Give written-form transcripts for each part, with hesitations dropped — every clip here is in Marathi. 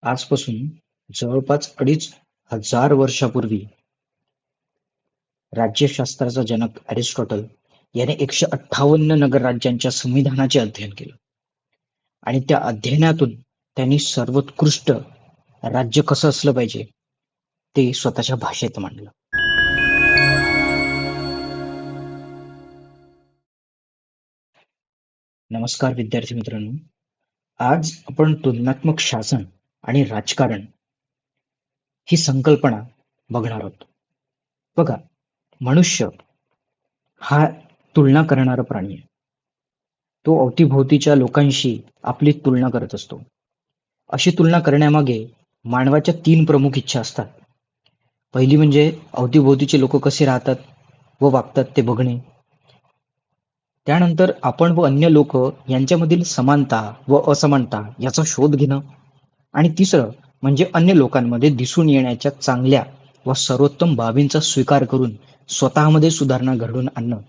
आजपासून जवळपास 2,500 वर्षापूर्वी राज्यशास्त्राचा जनक अरिस्टॉटल याने 158 नगरराज्यांच्या संविधानाचे अध्ययन केलं आणि त्या अध्ययनातून त्यांनी सर्वोत्कृष्ट राज्य कसं असलं पाहिजे ते स्वतःच्या भाषेत मांडलं. नमस्कार विद्यार्थी मित्रांनो, आज आपण तुलनात्मक शासन आणि राजकारण ही संकल्पना बघणार आहोत. बघा, मनुष्य हा तुलना करणारा प्राणी आहे. तो अवतीभोवतीच्या लोकांशी आपली तुलना करत असतो. अशी तुलना करण्यामागे मानवाच्या 3 प्रमुख इच्छा असतात. पहिली म्हणजे अवतीभोवतीचे लोक कसे राहतात व वागतात ते बघणे. त्यानंतर आपण व अन्य लोक यांच्यामधील समानता व असमानता याचा शोध घेणं. आणि तिसरं म्हणजे अन्य लोकांमध्ये दिसून येण्याच्या चांगल्या व सर्वोत्तम बाबींचा स्वीकार करून स्वतःमध्ये सुधारणा घडवून आणणं.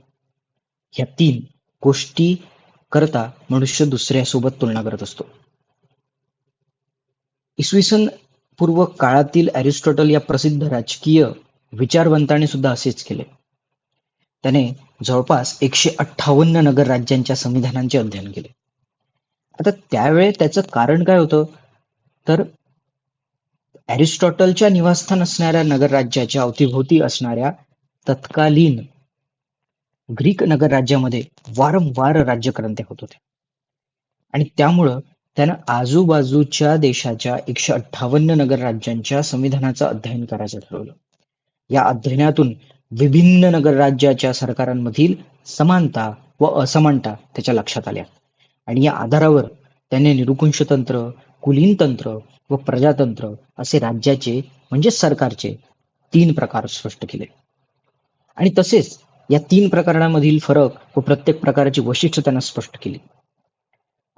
ह्या 3 गोष्टी करता मनुष्य दुसऱ्यासोबत तुलना करत असतो. इसवी सन पूर्व काळातील अरिस्टॉटल या प्रसिद्ध राजकीय विचारवंताने सुद्धा असेच केले. त्याने जवळपास 158 नगरराज्यांच्या संविधानांचे अध्ययन केले. आता त्यावेळी त्याचं कारण काय होतं, तर अरिस्टॉटलच्या निवासस्थान असणाऱ्या नगरराज्याच्या अवतीभोवती असणाऱ्या तत्कालीन ग्रीक नगरराज्यामध्ये वारंवार राज्यक्रांत्या होत होत्या आणि त्यामुळं त्यानं आजूबाजूच्या देशाच्या 158 नगरराज्यांच्या संविधानाचं अध्ययन करायचं ठरवलं. या अध्ययनातून विभिन्न नगरराज्याच्या सरकारांमधील समानता व असमानता त्याच्या लक्षात आल्या आणि या आधारावर त्याने निरकुंशतंत्र, कुलीनतंत्र व प्रजातंत्र असे राज्याचे म्हणजे सरकारचे 3 प्रकार स्पष्ट केले. आणि तसेच या 3 प्रकारांमधील फरक व प्रत्येक प्रकाराची वैशिष्ट्ये त्यांना स्पष्ट केली.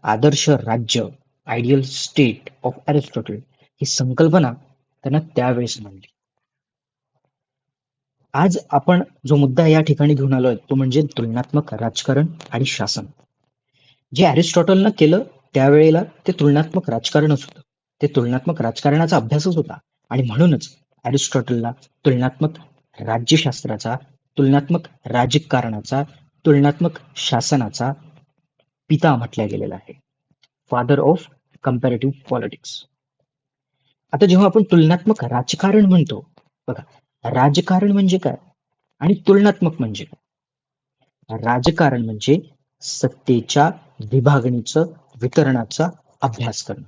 आदर्श राज्य, आयडियल स्टेट ऑफ अरिस्टॉटल ही संकल्पना त्यांना त्यावेळेस मांडली. आज आपण जो मुद्दा या ठिकाणी घेऊन आलोय तो म्हणजे तुलनात्मक राजकारण आणि शासन. जे अरिस्टॉटलनं केलं त्यावेळेला ते तुलनात्मक राजकारणच होतं. ते तुलनात्मक राजकारणाचा अभ्यासच होता आणि म्हणूनच अरिस्टॉटलला तुलनात्मक राज्यशास्त्राचा, तुलनात्मक राजकारणाचा, तुलनात्मक शासनाचा पिता म्हटल्या गेलेला आहे. Father of comparative politics. आता जेव्हा आपण तुलनात्मक राजकारण म्हणतो, बघा, राजकारण म्हणजे काय आणि तुलनात्मक म्हणजे काय? राजकारण म्हणजे सत्तेच्या विभागणीचं, वितरणाचा अभ्यास करणं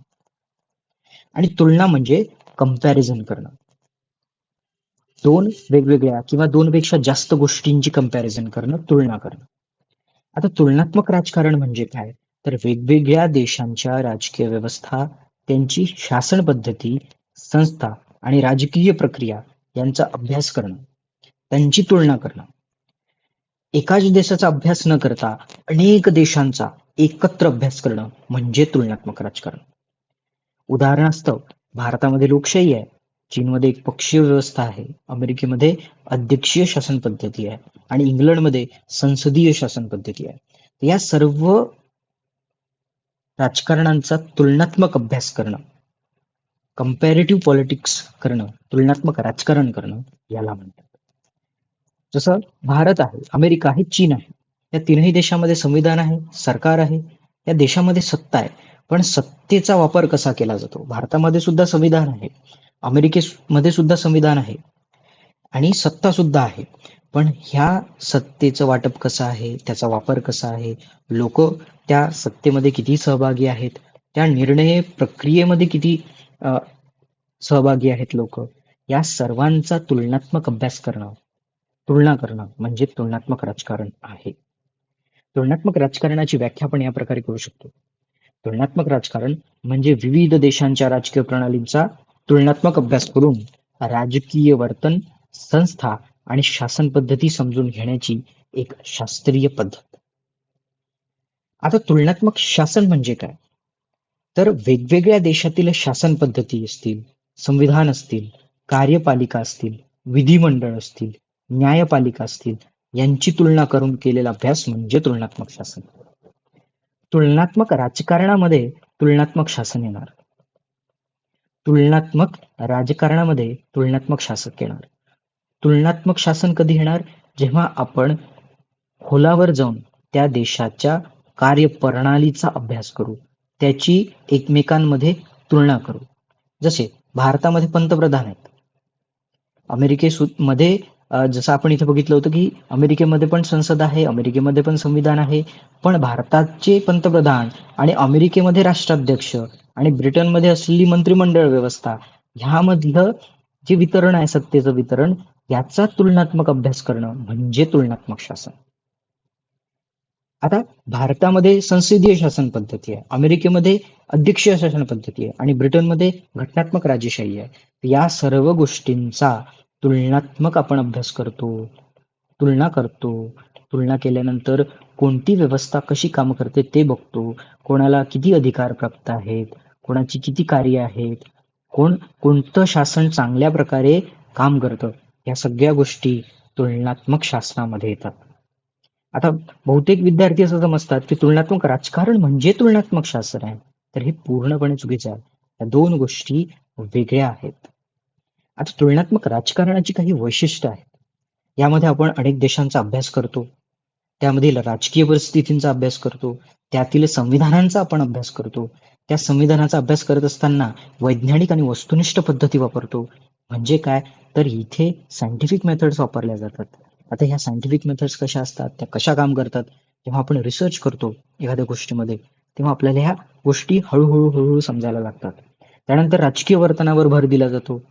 आणि तुलना म्हणजे कंपॅरिझन करणं. 2 वेगवेगळ्या किंवा 2 पेक्षा जास्त गोष्टींची कंपॅरिझन करणं, तुलना करणं. आता तुलनात्मक राजकारण म्हणजे काय, तर वेगवेगळ्या देशांच्या राजकीय व्यवस्था, त्यांची शासन पद्धती, संस्था आणि राजकीय प्रक्रिया यांचा अभ्यास करणं, त्यांची तुलना करणं. एकाच देशाचा अभ्यास न करता अनेक देशांचा एकत्र अभ्यास करणं म्हणजे तुलनात्मक राजकारण. उदाहरणास्तव भारतामध्ये लोकशाही आहे, चीनमध्ये एक पक्षीय व्यवस्था आहे, अमेरिकेमध्ये अध्यक्षीय शासन पद्धती आहे आणि इंग्लंडमध्ये संसदीय शासन पद्धती आहे. या सर्व राजकारणांचा तुलनात्मक अभ्यास करणं, कंपॅरेटिव्ह पॉलिटिक्स करणं, तुलनात्मक राजकारण करणं याला म्हणतात. जसं भारत आहे, अमेरिका आहे, चीन आहे, या 3ही देशामध्ये संविधान आहे, सरकार आहे, या देशामध्ये सत्ता आहे. पण सत्तेचा वापर कसा केला जातो? भारतामध्ये सुद्धा संविधान आहे, अमेरिकेमध्ये सुद्धा संविधान आहे आणि सत्ता सुद्धा आहे. पण ह्या सत्तेचं वाटप कसं आहे, त्याचा वापर कसा आहे, लोक त्या सत्तेमध्ये किती सहभागी आहेत, त्या निर्णय प्रक्रियेमध्ये किती सहभागी आहेत लोक, या सर्वांचा तुलनात्मक अभ्यास करणं, तुलना करणं म्हणजे तुलनात्मक राजकारण आहे. तुलनात्मक राजकारणाची व्याख्या आपण या प्रकारे करू शकतो. तुलनात्मक राजकारण म्हणजे विविध देशांच्या राजकीय प्रणालींचा तुलनात्मक अभ्यास करून राजकीय वर्तन, संस्था आणि शासन पद्धती समजून घेण्याची एक शास्त्रीय पद्धत. आता तुलनात्मक शासन म्हणजे काय, तर वेगवेगळ्या देशातील शासन पद्धती असतील, संविधान असतील, कार्यपालिका असतील, विधिमंडळ असतील, न्यायपालिका असतील, यांची तुलना करून केलेला अभ्यास म्हणजे तुलनात्मक शासन. तुलनात्मक राजकारणामध्ये तुलनात्मक शासन येणार. तुलनात्मक राजकारणामध्ये तुलनात्मक शासक येणार. तुलनात्मक शासन कधी येणार? जेव्हा आपण खोलावर जाऊन त्या देशाच्या कार्यप्रणालीचा अभ्यास करू, त्याची एकमेकांमध्ये तुलना करू. जसे भारतामध्ये पंतप्रधान आहेत, अमेरिकेमध्ये जसं आपण इथे बघितलं होतं की अमेरिकेमध्ये पण संसद आहे, अमेरिकेमध्ये पण संविधान आहे, पण भारताचे पंतप्रधान आणि अमेरिकेमध्ये राष्ट्राध्यक्ष आणि ब्रिटनमध्ये असलेली मंत्रिमंडळ व्यवस्था ह्यामधलं जे वितरण आहे, सत्तेचं वितरण, याचा तुलनात्मक अभ्यास करणं म्हणजे तुलनात्मक शासन. आता भारतामध्ये संसदीय शासन पद्धती आहे, अमेरिकेमध्ये अध्यक्षीय शासन पद्धती आहे आणि ब्रिटनमध्ये घटनात्मक राजेशाही आहे. या सर्व गोष्टींचा तुलनात्मक आपण अभ्यास करतो, तुलना करतो. तुलना केल्यानंतर कोणती व्यवस्था कशी काम करते ते बघतो, कोणाला किती अधिकार प्राप्त आहेत, कोणाची किती कार्य आहेत, कोणतं शासन चांगल्या प्रकारे काम करतं, या सगळ्या गोष्टी तुलनात्मक शासनामध्ये येतात. आता बहुतेक विद्यार्थी असं समजतात की तुलनात्मक राजकारण म्हणजे तुलनात्मक शासन आहे, तर हे पूर्णपणे चुकीचं आहे. या दोन गोष्टी वेगळ्या आहेत. आता तुलनात्मक राजकारणाची काही वैशिष्ट्य आहेत. यामध्ये आपण अनेक देशांचा अभ्यास करतो, त्यामधील राजकीय परिस्थितींचा अभ्यास करतो, त्यातील संविधानांचा आपण अभ्यास करतो. त्या संविधानाचा अभ्यास करत असताना वैज्ञानिक आणि वस्तुनिष्ठ पद्धती वापरतो. म्हणजे काय, तर इथे सायंटिफिक मेथड्स वापरल्या जातात. आता ह्या सायंटिफिक मेथड्स कशा असतात, त्या कशा काम करतात, जेव्हा आपण रिसर्च करतो एखाद्या गोष्टीमध्ये, तेव्हा आपल्याला ह्या गोष्टी हळूहळू समजायला लागतात. त्यानंतर राजकीय वर्तनावर भर दिला जातो.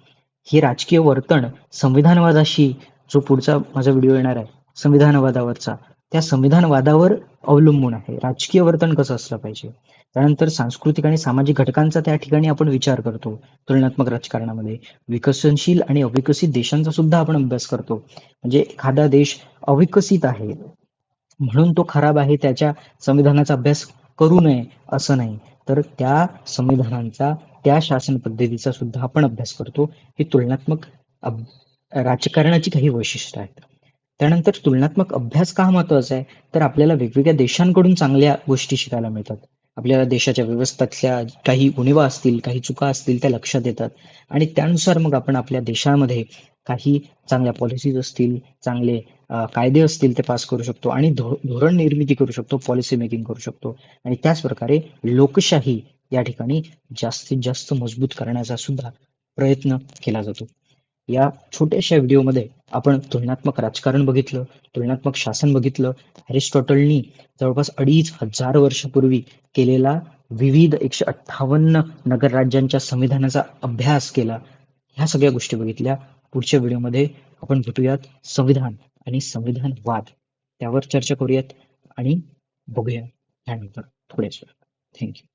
हे राजकीय वर्तन संविधानवादाशी, जो पुढचा माझा व्हिडिओ येणार आहे संविधानवादावरचा, त्या संविधानवादावर अवलंबून आहे. राजकीय वर्तन कसं असलं पाहिजे. त्यानंतर सांस्कृतिक आणि सामाजिक घटकांचा त्या ठिकाणी आपण विचार करतो. तुलनात्मक राजकारणामध्ये विकसनशील आणि अविकसित देशांचा सुद्धा आपण अभ्यास करतो. म्हणजे एखादा देश अविकसित आहे म्हणून तो खराब आहे, त्याच्या संविधानाचा अभ्यास करू नये असं नाही, तर त्या संविधानांचा, त्या शासन पद्धतीचा सुद्धा आपण अभ्यास करतो. हे तुलनात्मक राजकारणाची काही वैशिष्ट्य आहेत. त्यानंतर तुलनात्मक अभ्यास का महत्वाचा आहे, तर आपल्याला वेगवेगळ्या देशांकडून चांगल्या गोष्टी शिकायला मिळतात. आपल्याला देशाच्या व्यवस्थेतल्या काही उणिवा असतील, काही चुका असतील, त्या लक्षात येतात आणि त्यानुसार मग आपण आपल्या देशामध्ये काही चांगल्या पॉलिसीज असतील, चांगले कायदे असतील ते पास करू शकतो आणि धोरण निर्मिती करू शकतो, पॉलिसी मेकिंग करू शकतो आणि त्याच प्रकारे लोकशाही या ठिकाणी जास्तीत जास्त मजबूत करण्याचा सुद्धा प्रयत्न केला जातो. या छोट्याशा व्हिडिओमध्ये आपण तुलनात्मक राजकारण बघितलं, तुलनात्मक शासन बघितलं, अरिस्टॉटलनी जवळपास 2,500 वर्षापूर्वी केलेला विविध 158 नगरराज्यांच्या संविधानाचा अभ्यास केला. ह्या सगळ्या गोष्टी बघितल्या. पुढच्या व्हिडिओमध्ये आपण भेटूयात संविधान आणि संविधानवाद, त्यावर चर्चा करूयात आणि बघूया त्यानंतर थोड्याच वेळात. थँक्यू.